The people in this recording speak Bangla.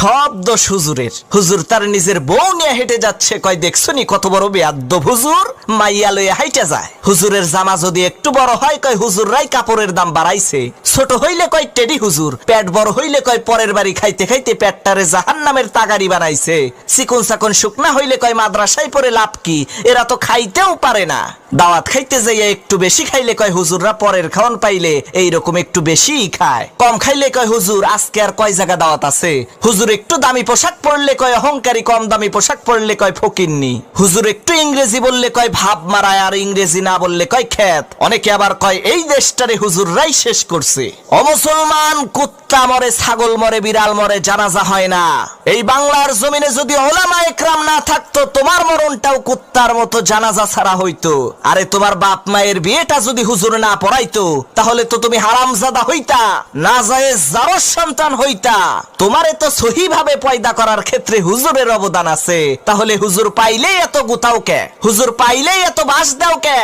সব দোষ হুজুরের। হুজুর তার নিজের বউ নিয়ে হেঁটে যাচ্ছে, কয় দেখছনি কত বড় বেয়াদ্দব হুজুর, মাইয়া লইয়া হাইটা যায়। হুজুরের জামা যদি একটু বড় হয়, কয় হুজুররাই কাপড়ের দাম বাড়াইছে। ছোট হইলে কয় টেডি হুজুর, পেট বড় হইলে কয় পরের বাড়ি খাইতে খাইতে পেটটারে জাহান্নামের তাগারি বানাইছে। চিকন চাকন শুকনা হইলে কয় মাদ্রাসায় পড়ে লাভ কি, এরা তো খাইতেও পারে না। দাওয়াত খাইতে যাইয়া একটু বেশি খাইলে কয় হুজুররা পরের খাওয়ান পাইলে এইরকম একটু বেশি খায়। কম খাইলে কয় হুজুর আজকে আর কয় জায়গা দাওয়াত আছে। হুজুর একটু দামি পোশাক পরলে কয় অহংকারী, কম দামি পোশাক পরলে কয় ফকিন্নি। হুজুর একটু ইংরেজি বললে কয় ভাব মারায়, আর ইংরেজি না বললে কয় খ্যাত। অনেকে আবার কয় এই দেশটারে হুজুররাই শেষ করছে। অমুসলমান, কুত্তা মরে, ছাগল মরে, বিড়াল মরে, জানাজা হয় না। এই বাংলার জমিনে যদি ওলামা একরাম না থাকতো, তোমার মরণটাও কুত্তার মতো জানাজা ছাড়া হইতো। আরে তোমার বাপ মায়ের বিয়েটা যদি হুজুর না পড়াইতো, তাহলে তো তুমি হারামজাদা হইতা, নাজায়েজ জারজ সন্তান হইতা। তোমারে তো সহি ভাবে পয়দা করার ক্ষেত্রে হুজুরের অবদান আছে। তাহলে হুজুর পাইলেই এত গুতাও কে? হুজুর পাইলেই এত বাস দাও কে?